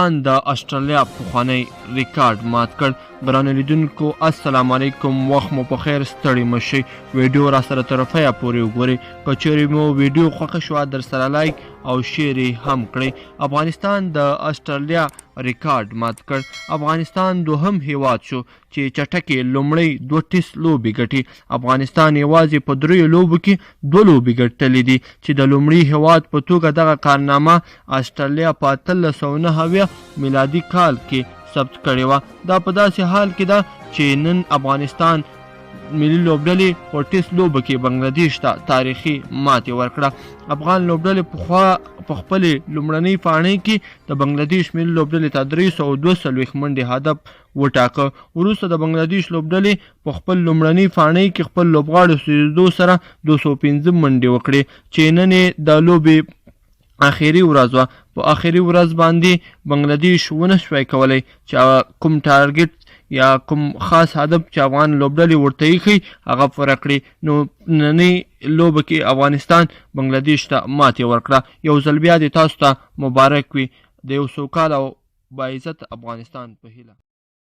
افغانستان د استرالیا پخوانی ریکارډ مات کړ. ګرانو لیدونکو السلام علیکم، وخت مو په خیر، ستړي مه شئ. ویډیو را سره طرفیه پورې وګورئ. که چیرې مو ویډیو خوښه شوه در سره لایک او شیر هم کړئ. افغانستان د استرالیا ریکارډ مات کړ. افغانستان دوهم هیواد شو چې چټکې لومړی 2 ټیسټ لوبې ګټي. افغانستان یوازې په 3 لوبو کې 2 لوبې ګټلې دي چې د لومړي هیواد په توګه دغه کارنامه استرالیا په 1890 میلادي کال کې ثبت کړې وه. دا په داسې حال کې ده چې نن افغانستان ملي لوبډلې په ټیسټ لوبه کې بنګلادیش ته تاریخي ماتې ورکړه. افغان لوبډلې پخوا په خپلې لومړنۍ پاڼۍ کې د بنګلادیش ملي لوبډلې ته 342 منډې هدف وټاکه. وروسته د بنګلادیش لوبډلې په خپل لومړنۍ پاڼۍ کې خپل لوبغاړو سوځېدو سره 215 منډې وکړې چې نن د لوبې آخري ورځ وه. په آخري ورځ باندې بنګلادیش ونه شوی کولی چې کوم ټارګټ یا کوم خاص هدف چې افغان لوبډلې ورته ایښی هغه پوره کړي. نو نننۍ لوبه کې افغانستان بنګلادیش ته ماتې ورکړه. یو ځل بیا دې تاسو ته مبارک وي د یو سوکاله او باعزت افغانستان په هیله.